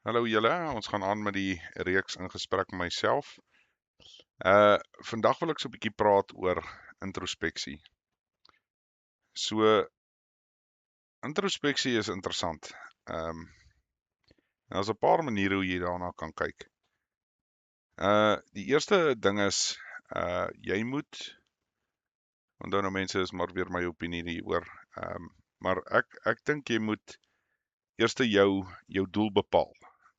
Hallo julle, ons gaan aan met die reeks in gesprek met myself. Vandag wil ek so 'n bietjie praat oor introspeksie. So introspeksie is interessant. En daar's 'n paar maniere hoe jy daarna kan kyk. Die eerste ding is jy moet onthou nou mense is maar weer my opinie hieroor. Maar ek dink jy moet eers jou doel bepaal.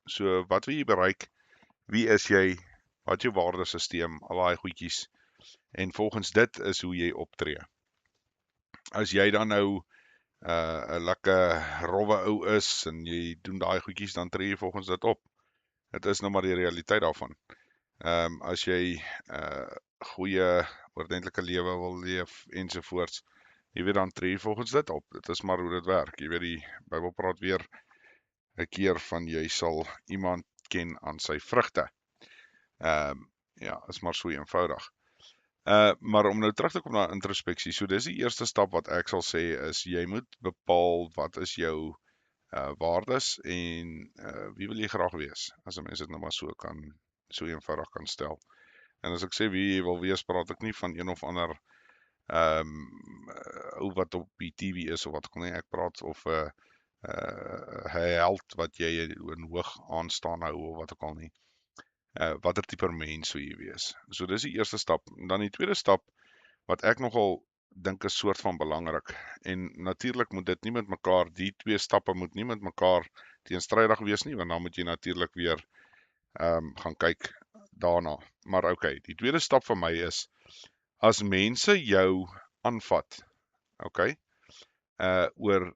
So wat wil jy bereik? Wie is jy? Wat jou waardesisteem, al daai goedjies. En volgens dit is hoe jy optree. As jy dan nou 'n lekker rowwe ou is en jy doen daai goedjies, dan tree jy volgens dit op. Dit is nou maar die realiteit daarvan. As jy goeie ordentlike lewe wil leef ensovoorts, jy weet dan tree jy volgens dit op. Dit is maar hoe dit werk. Jy weet die Bybel praat weer 'n keer van jy sal iemand ken aan sy vrugte. Ja, is maar so eenvoudig. Maar om nou terug te kom na introspeksie, so dis die eerste stap wat ek sal sê is jy moet bepaal wat is jou waardes en wie wil jy graag wees, as 'n mens dit nou maar so eenvoudig kan stel. En as ek sê wie jy wil wees, praat ek nie van een of ander ou wat op die TV is of wat ook nie, ek praat of 'n held wat jy in hoog aanstaan hou of wat ook al nie. Watter tipe mens sou jy wees? So dis die eerste stap. En dan die tweede stap wat ek nogal dink is soort van belangrik. En natuurlik moet dit nie met mekaar, die twee stappe moet nie met mekaar teenstrydig wees nie, want dan moet jy natuurlik weer gaan kyk daarna. Maar okay, die tweede stap vir my is as mense jou aanvat, okay, oor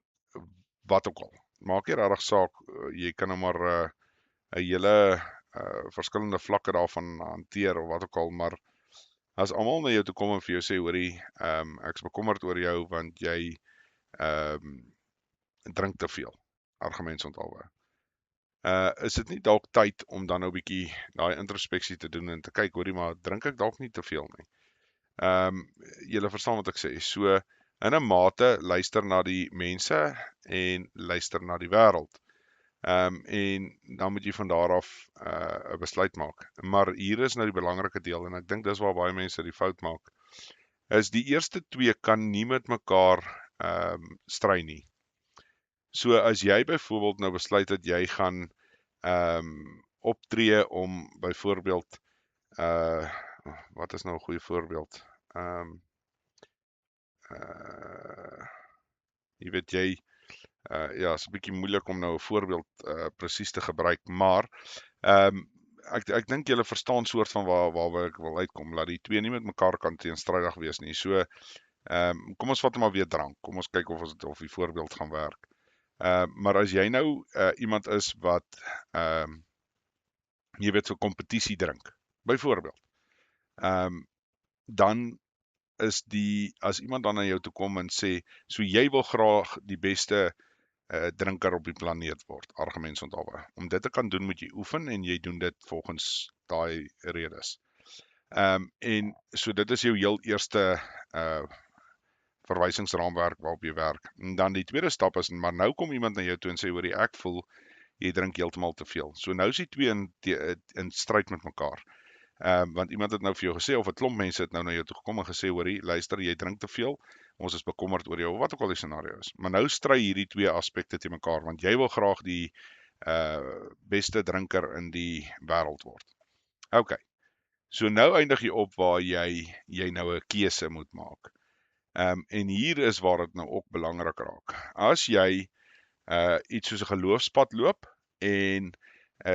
wat ook al. Maak nie regtig saak, jy kan nou maar 'n hele verskillende vlakke daarvan hanteer of wat ook al, maar as almal na jou toe kom en vir jou sê, hoorie, ek's bekommerd oor jou want jy drink te veel, argumentsonthaalwe. Is dit nie dalk tyd om dan nou 'n bietjie daai introspeksie te doen en te kyk, hoorie, maar drink ek dalk nie te veel nie? Julle verstaan wat ek sê. So in 'n mate luister na die mense en luister na die wêreld. En dan moet jy van daar af 'n besluit maak. Maar hier is nou die belangrike deel en ek dink dis waar baie mense die fout maak. Is die eerste twee kan nie met mekaar stry nie. So as jy byvoorbeeld nou besluit dat jy gaan optree om byvoorbeeld wat is nou 'n goeie voorbeeld? Jy weet jy ja, is 'n bietjie moeilik om nou 'n voorbeeld presies te gebruik, maar ek dink julle verstaan soort van waar ek wil uitkom, laat die twee nie met mekaar kan teenstrydig wees nie. So kom ons vat hom maar weer drank. Kom ons kyk of die voorbeeld gaan werk. Maar as jy nou iemand is wat jy weet so kompetisie drink, byvoorbeeld. Dan is as iemand dan na jou toe kom en sê, so jy wil graag die beste drinker op die planeet word, argumentsonthaalwe. Om dit te kan doen, moet jy oefen en jy doen dit volgens daai redes. En so dit is jou heel eerste verwysingsraamwerk waarop jy werk. En dan die tweede stap is, maar nou kom iemand na jou toe en sê, hoorie, ek voel jy drink heeltemal te veel. So nou is die twee in stryd met mekaar. Want iemand het nou vir jou gesê, of 'n klomp mense het nou na jou toe gekom en gesê, hoorie, luister, jy drink te veel, ons is bekommerd oor jou, of wat ook al die scenario is. Maar nou stry hierdie twee aspekte te mekaar, want jy wil graag die beste drinker in die wêreld word. Okay, so nou eindig jy op waar jy nou 'n keuse moet maak. En hier is waar dit nou ook belangrik raak. As jy iets soos 'n geloofspad loop en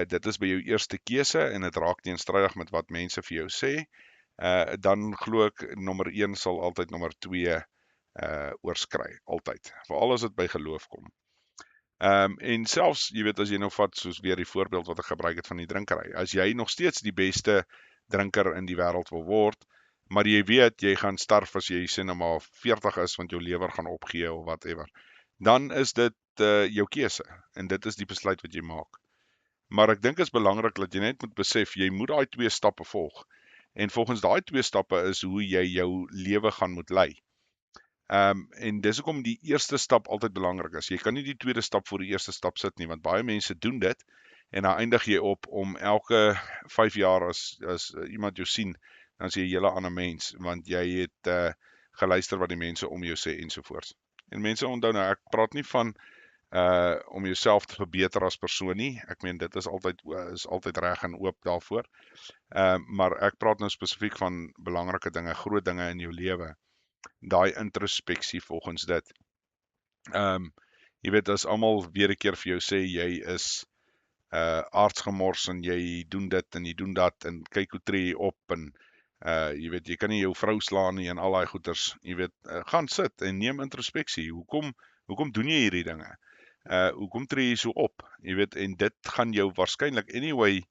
dit is by jou eerste keuse en dit raak teenstrydig met wat mense vir jou sê, dan glo ek nommer 1 sal altyd nommer 2 oorskry, altyd. Veral as dit by geloof kom. En selfs, jy weet, as jy nou vat, soos weer die voorbeeld wat ek gebruik het van die drinkery, as jy nog steeds die beste drinker in die wêreld wil word, maar jy weet, jy gaan sterf as jy sê nou maar 40 is, want jou lewer gaan opgee of whatever, dan is dit jou keuse, en dit is die besluit wat jy maak. Maar ek dink is belangrik dat jy net moet besef, jy moet daai twee stappe volg, en volgens daai twee stappe is hoe jy jou lewe gaan moet lei. En dis hoekom die eerste stap altyd belangrik is. Jy kan nie die tweede stap voor die eerste stap sit nie, want baie mense doen dit, en dan eindig jy op om elke 5 jaar as iemand jou sien, dan is jy 'n hele ander mens, want jy het geluister wat die mense om jou sê ensovoorts. En mense onthou nou, ek praat nie van om jouself te verbeter as persoon nie. Ek meen dit is altyd reg en oop daarvoor. Maar ek praat nou spesifiek van belangrike dinge, groot dinge in jou lewe. Daai introspeksie volgens dit. Jy weet, as almal weer 'n keer vir jou sê jy is aardsgemors en jy doen dit en jy doen dat en kyk hoe tree jy op en jy weet, jy kan nie jou vrou slaan nie en al daai goeters, jy weet, gaan sit en neem introspeksie. Hoekom doen jy hierdie dinge? Hoekom tree jy so op? Jy weet, en dit gaan jou waarskynlik anyway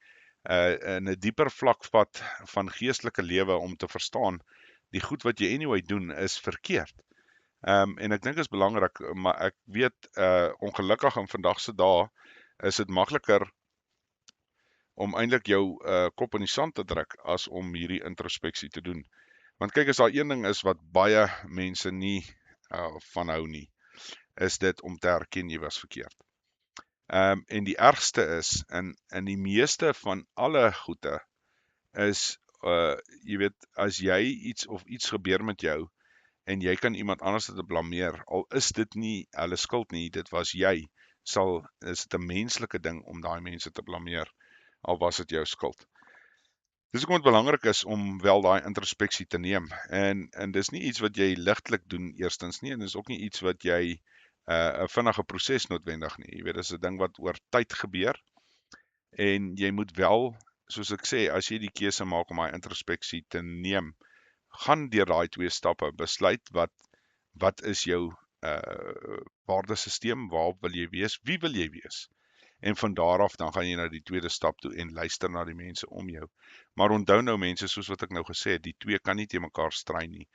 in 'n dieper vlak vat van geestelike lewe om te verstaan die goed wat jy anyway doen is verkeerd. En ek dink is belangrik, maar ek weet ongelukkig in vandag se dae is dit makliker om eintlik jou kop in die sand te druk as om hierdie introspeksie te doen. Want kyk, as daar een ding is wat baie mense nie van hou nie, is dit om te erken jy was verkeerd. En die ergste is, in die meeste van alle goede, is, jy weet, as jy iets gebeur met jou, en jy kan iemand anders te blameer, al is dit nie hulle skuld nie, dit was jy, is dit 'n menslike ding om daai mense te blameer, al was dit jou skuld. Dis hoekom dit belangrik is om wel daai introspeksie te neem, en dis nie iets wat jy ligtelik doen eerstens nie, en dis ook nie iets wat jy 'n vinnige proses noodwendig nie. Jy weet, dis 'n ding wat oor tyd gebeur, en jy moet wel, soos ek sê, as jy die keuse maak om daai introspeksie te neem, gaan deur daai 2 stappe, besluit wat is jou waardesisteem, waar wil jy wees, wie wil jy wees? En van daar af dan gaan jy na die tweede stap toe en luister na die mense om jou. Maar onthou nou mense, soos wat ek nou gesê het, die twee kan nie teen mekaar stry nie.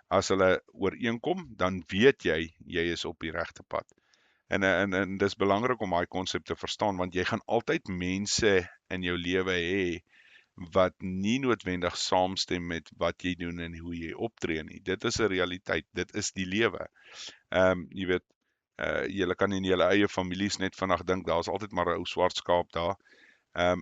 As hulle ooreenkom, dan weet jy is op die regte pad. En dis belangrik om daai konsep te verstaan, want jy gaan altyd mense in jou lewe hê wat nie noodwendig saamstem met wat jy doen en hoe jy optree nie. Dit is 'n realiteit, dit is die lewe. Jy weet, julle kan in julle eie families net vandag dink, daar's altyd maar 'n ou swart skaap daar.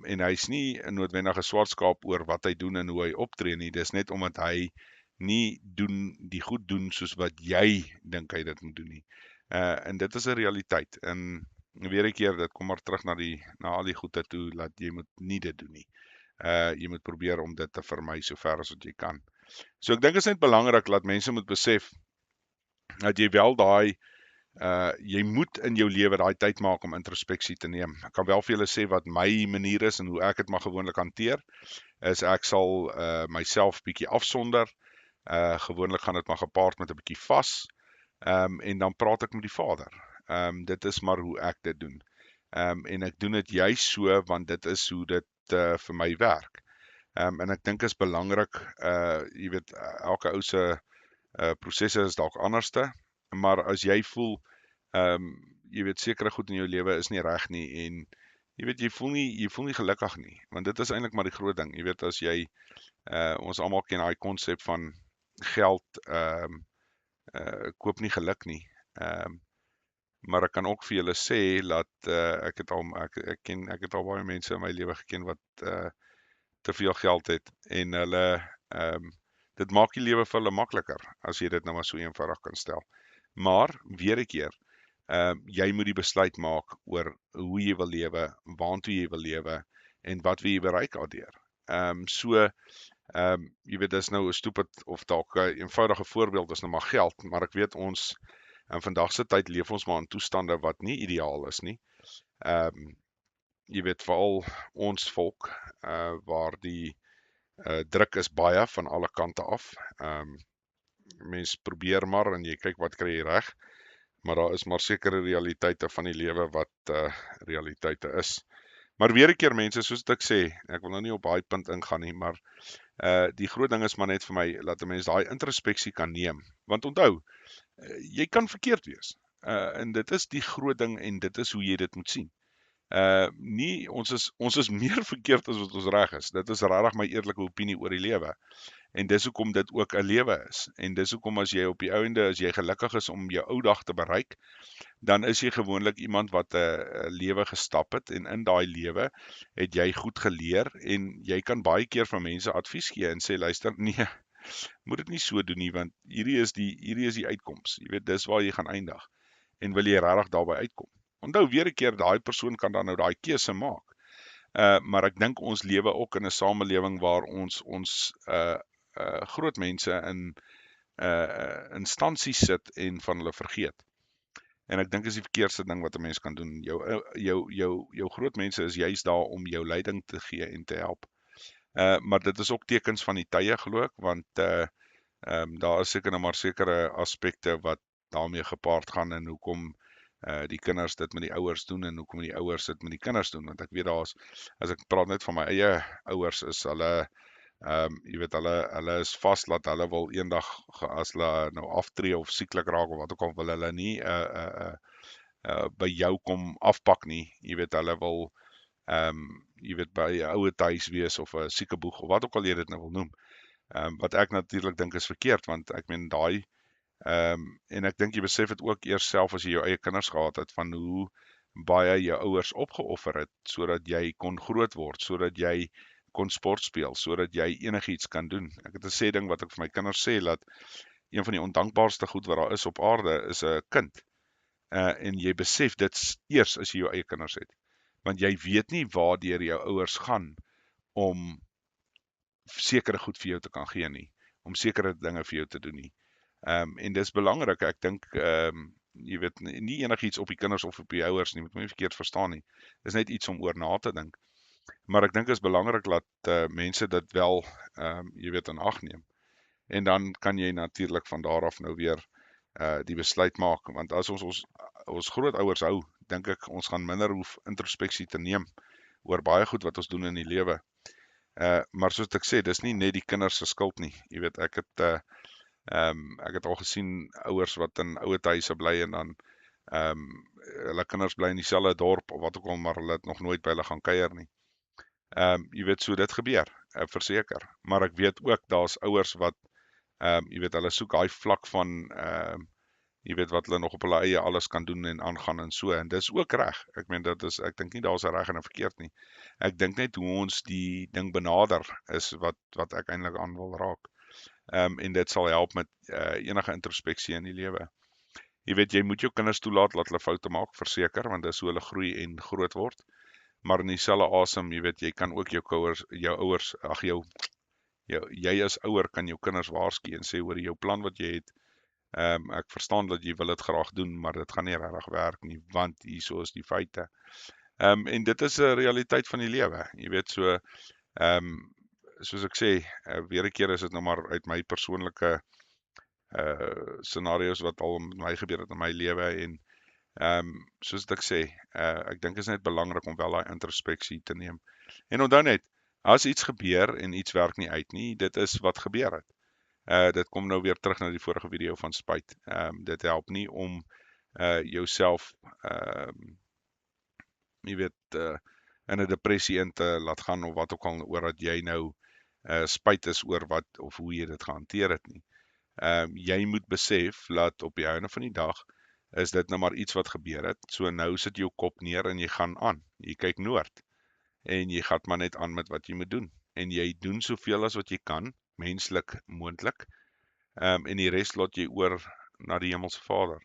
En hy's nie noodwendig 'n swart skaap oor wat hy doen en hoe hy optree nie. Dis net omdat hy nie die goed doen soos wat jy dink hy dit moet doen nie. En dit is 'n realiteit. En weer 'n keer, dit kom maar terug na al die goeie toe, dat jy moet nie dit doen nie. Jy moet probeer om dit te vermy so ver as wat jy kan. So ek dink is net belangrik dat mense moet besef dat jy wel jy moet in jou lewe daai tyd maak om introspeksie te neem. Ek kan wel vir julle sê wat my manier is en hoe ek dit maar gewoonlik hanteer, is ek sal myself bietjie afsonder. Gewoonlik gaan dit maar gepaard met 'n bietjie vas, en dan praat ek met die Vader. Dit is maar hoe ek dit doen. En ek doen dit juis so, want dit is hoe dit vir my werk. En ek dink is belangrik, jy weet, elke ou se prosesse is dalk anderste, maar as jy voel, jy weet, sekere goed in jou lewe is nie reg nie, en jy weet, jy voel nie gelukkig nie, want dit is eintlik maar die groot ding. Jy weet, as jy, ons almal ken daai konsep van geld, koop nie geluk nie. Maar ek kan ook vir julle sê dat ek het al baie mense in my lewe geken wat te veel geld het, en hulle dit maak die lewe vir hulle makliker as jy dit nou maar so eenvoudig kan stel. Maar weer 'n keer, jy moet die besluit maak oor hoe jy wil lewe, waartoe jy wil lewe en wat wil jy bereik daardeur. Jy weet, dis nou 'n stupid of dalk 'n eenvoudige voorbeeld is nou maar geld, maar ek weet ons in vandag se tyd leef ons maar in toestande wat nie ideaal is nie. Jy weet, veral ons volk, waar die druk is baie van alle kante af. Mens probeer maar en jy kyk wat kry jy reg, maar daar is maar sekere realiteite van die lewe wat realiteite is. Maar weer 'n keer mense, soos ek sê, ek wil nou nie op daai punt ingaan nie, maar die groot ding is maar net vir my, dat 'n mens daai introspeksie kan neem. Want onthou, jy kan verkeerd wees. En dit is die groot ding en dit is hoe jy dit moet sien. Ons is meer verkeerd as wat ons reg is. Dit is regtig my eerlike opinie oor die lewe. En dis hoekom dit ook 'n lewe is. En dis hoekom as jy op die einde, as jy gelukkig is om jou ou dag te bereik, dan is jy gewoonlik iemand wat 'n lewe gestap het, en in daai lewe het jy goed geleer, en jy kan baie keer van mense advies gee en sê, luister, nee, moet dit nie so doen nie, want hierdie is die uitkoms. Jy weet, dis waar jy gaan eindig. En wil jy regtig daarby uitkom? Onthou weer 'n keer, daai persoon kan dan nou daai keuse maak. Maar ek dink ons lewe ook in 'n samelewing waar ons groot mense in instansies sit en van hulle vergeet. En ek dink is die verkeerdste ding wat 'n mens kan doen. Jou groot mense is juist daar om jou leiding te gee en te help. Maar dit is ook tekens van die tye, glo ek, want daar is seker nou maar sekere aspekte wat daarmee gepaard gaan, en hoekom die kinders dit met die ouers doen, en hoekom die ouers dit met die kinders doen. Want ek weet as ek praat net van my eie ouers, is hulle jy weet, hulle is vas dat hulle wil eendag, as hulle nou aftree of sieklik raak of wat ook al, wil hulle nie by jou kom afpak nie. Jy weet, hulle wil jy weet, by 'n ouer huis wees, of 'n sieke boeg, of wat ook al jy dit nou wil noem. Wat ek natuurlik dink is verkeerd, want ek meen daai en ek dink jy besef dit ook eers self as jy jou eie kinders gehad het, van hoe baie jou ouers opgeoffer het, sodat jy kon groot word, sodat jy kon sport speel, sodat jy enigiets kan doen. Ek het 'n sê ding wat ek vir my kinders sê, dat een van die ondankbaarste goed wat daar is op aarde, is 'n kind. En jy besef dit eers as jy jou eie kinders het. Want jy weet nie waardeur jou ouers gaan om sekere goed vir jou te kan gee nie, om sekere dinge vir jou te doen nie. En dis belangrik, ek dink, jy weet, nie enigiets op die kinders of op die ouers nie, moet my nie verkeerd verstaan nie. Dis net iets om oor na te dink. Maar ek dink is belangrik dat mense dit wel, jy weet, in ag neem. En dan kan jy natuurlik van daar af nou weer die besluit maak, want as ons grootouers hou, dink ek ons gaan minder hoef introspeksie te neem oor baie goed wat ons doen in die lewe. Maar soos ek sê, dis nie net die kinders se skuld nie. Jy weet, ek het al gesien ouers wat in ouer huise bly, en dan hulle kinders bly in dieselfde dorp of wat ook al, maar hulle het nog nooit by hulle gaan kuier nie. Jy weet, so dit gebeur, verseker. Maar ek weet ook, daar's ouers wat jy weet, hulle soek daai vlak van jy weet, wat hulle nog op hulle eie alles kan doen en aangaan en so, en dis ook reg. Ek meen, ek dink nie daar's 'n reg en 'n verkeerd nie. Ek dink net hoe ons die ding benader is wat ek eintlik aan wil raak. En dit sal help met enige introspeksie in die lewe. Jy weet, jy moet jou kinders toelaat laat hulle foute maak, verseker, want dis hoe hulle groei en groot word. Maar in dieselfde asem, jy weet, jy kan ook jy as ouer kan jou kinders waarsku en sê, hoor, jou plan wat jy het, ek verstaan dat jy wil dit graag doen, maar dit gaan nie regtig werk nie, want hierso is die feite. En dit is 'n realiteit van die lewe. Jy weet, so soos ek sê, weer 'n keer is dit nou maar uit my persoonlike scenario's wat al met my gebeur het in my lewe, en soos ek sê, ek dink is net belangrik om wel daai introspeksie te neem. En onthou net, as iets gebeur en iets werk nie uit nie, dit is wat gebeur het. Dit kom nou weer terug na die vorige video van spyt. Dit help nie om jouself jy weet, in 'n depressie in te laat gaan of wat ook al, oor dat jy nou spyt is oor wat of hoe jy dit gehanteer het nie. Jy moet besef dat op die einde van die dag is dit nou maar iets wat gebeur het. So nou sit jou kop neer en jy gaan aan. Jy kyk noord en jy gaan maar net aan met wat jy moet doen. En jy doen soveel as wat jy kan, menslik moontlik. En die res laat jy oor na die Hemelse Vader.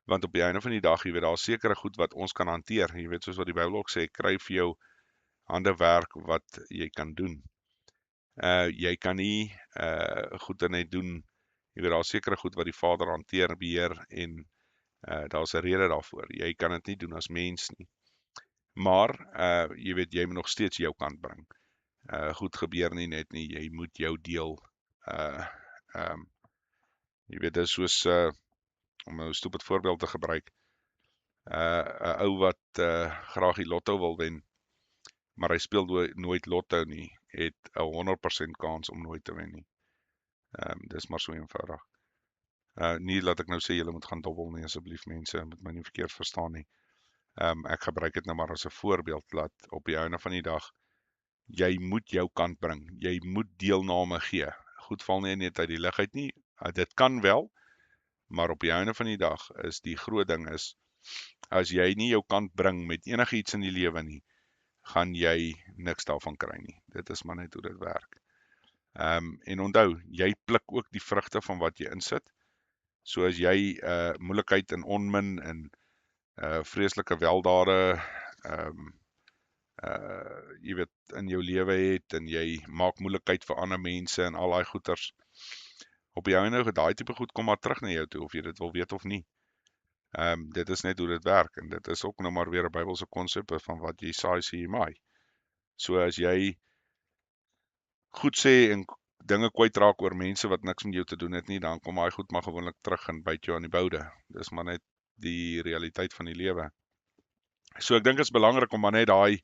Want op die einde van die dag, jy weet, daar is sekere goed wat ons kan hanteer. Jy weet, soos wat die Bybel ook sê, kry vir jou hande werk wat jy kan doen. Jy kan nie goede net doen. Jy weet, daar is sekere goed wat die Vader hanteer, beheer, en daar's 'n rede daarvoor. Jy kan dit nie doen as mens nie. Maar jy weet, jy moet nog steeds jou kant bring. Goed gebeur nie net nie, jy moet jou deel. Jy weet, dit is soos om 'n stupid voorbeeld te gebruik. 'n Ou wat graag die lotto wil wen, maar hy speel nooit lotto nie, het 'n 100% kans om nooit te wen nie. Dis maar so eenvoudig. Nie laat ek nou sê julle moet gaan dobbel nie, asseblief mense, moet my nie verkeerd verstaan nie. Ek gebruik dit nou maar as 'n voorbeeld, dat op die einde van die dag, jy moet jou kant bring, jy moet deelname gee. goed val nie net uit die lug uit nie. Dit kan wel, maar op die einde van die dag is die groot ding is, as jy nie jou kant bring met enige iets in die lewe nie, gaan jy niks daarvan kry nie. Dit is maar net hoe dit werk. En onthou, jy pluk ook die vrugte van wat jy insit. So as jy moeilikheid en onmin en vreeslike weldade jy weet, in jou lewe het en jy maak moeilikheid vir ander mense en al daai goeters. Op die einde, daai tipe goed kom maar terug na jou toe, of jy dit wil weet of nie. Dit is net hoe dit werk, en dit is ook nou maar weer 'n Bybelse konsep van wat jy saai, sê jy maai. So as jy goed sê en dinge kwytraak oor mense wat niks met jou te doen het nie, dan kom daai goed maar gewoonlik terug en byt jou aan die boude. Dis maar net die realiteit van die lewe. So ek dink dit is belangrik om maar net daai,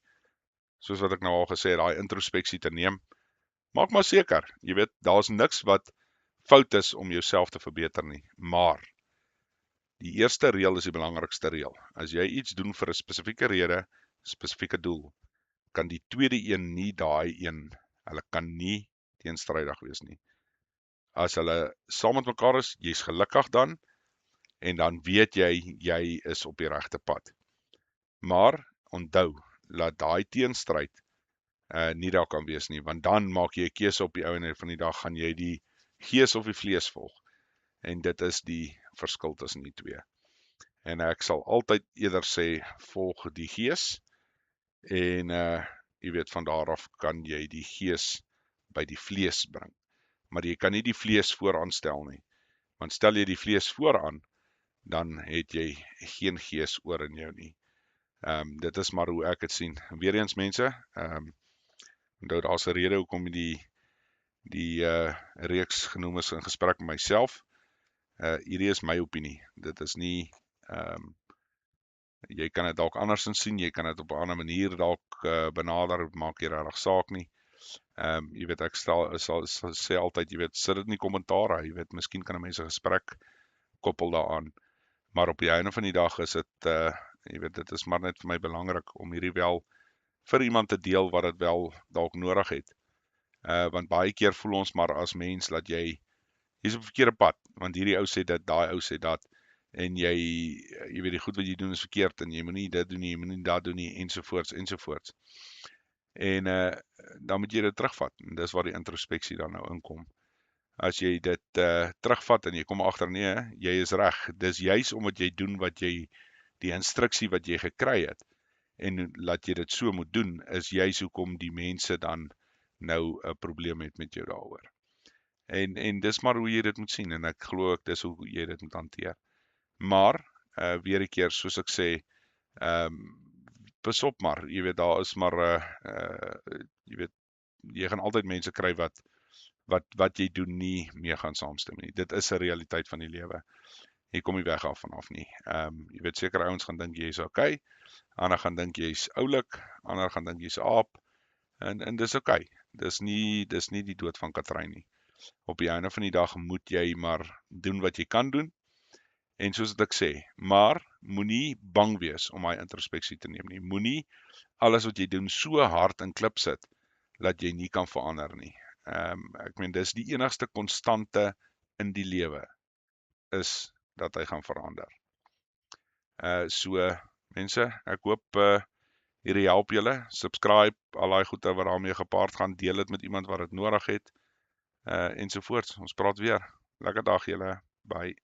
soos wat ek nou al gesê het, daai introspeksie te neem. Maak maar seker, jy weet, daar's niks wat fout is om jouself te verbeter nie, maar die eerste reël is die belangrikste reël. As jy iets doen vir 'n spesifieke rede, spesifieke doel, kan die tweede een nie daai een, hulle kan nie teenstrydig wees nie. As hulle saam met mekaar is, jy's gelukkig dan, en dan weet jy is op die regte pad. Maar onthou, laat daai teenstryd nie daar kan wees nie, want dan maak jy 'n keuse op die einde van die dag, gaan jy die gees of die vlees volg. En dit is die verskil tussen die twee. En ek sal altyd eerder sê, volg die gees, en jy weet, van daar af kan jy die gees by die vlees bring. Maar jy kan nie die vlees vooraan stel nie. Want stel jy die vlees vooraan, dan het jy geen gees oor in jou nie. Dit is maar hoe ek het sien. Weereens mense, onthou daar's 'n rede hoekom die reeks genoem is in gesprek met myself. Hierdie is my opinie. Dit is nie, jy kan dit dalk andersins sien, jy kan dit op 'n ander manier dalk benader, maak nie regtig saak nie. Jy weet, ek sal sê altyd, jy weet, sit dit in die kommentaar, jy weet, miskien kan 'n mens 'n gesprek koppel daaraan. Maar op die einde van die dag is dit, jy weet, dit is maar net vir my belangrik om hierdie wel vir iemand te deel wat dit wel dalk nodig het. Want baie keer voel ons maar as mens dat jy's op 'n verkeerde pad, want hierdie ou sê dit, daai ou sê dat, en jy weet die goed wat jy doen is verkeerd, en jy moenie dit doen nie, jy moenie dat doen nie, ensovoorts, ensovoorts. En dan moet jy dit terugvat, en dis waar die introspeksie dan nou inkom. As jy dit terugvat en jy kom agter, nee, jy is reg, dis juis omdat jy doen wat jy, die instruksie wat jy gekry het, en laat jy dit so moet doen, is juis hoekom die mense dan nou 'n probleem het met jou daaroor. En dis maar hoe jy dit moet sien, en ek glo ek dis hoe jy dit moet hanteer. Maar, weer 'n keer, soos ek sê, pas op maar, jy weet, daar is maar, jy weet, jy gaan altyd mense kry wat jy doen nie mee gaan saamstem nie. Dit is 'n realiteit van die lewe. Jy kom nie weg af vanaf nie. Jy weet, sekere ouens gaan dink jy's okay, ander gaan dink jy's oulik, ander gaan dink jy's aap, en dis okay. Dis nie die dood van Katrein nie. Op die einde van die dag moet jy maar doen wat jy kan doen, en soos wat ek sê, maar moenie bang wees om daai introspeksie te neem nie. Moenie alles wat jy doen so hard in klip sit, dat jy nie kan verander nie. Ek meen, dis die enigste konstante in die lewe, is dat hy gaan verander. So, mense, ek hoop hierdie help julle. Subscribe, al daai goede wat daarmee gepaard gaan, deel dit met iemand wat dit nodig het, ensovoorts. Ons praat weer. Lekker dag julle. Bye.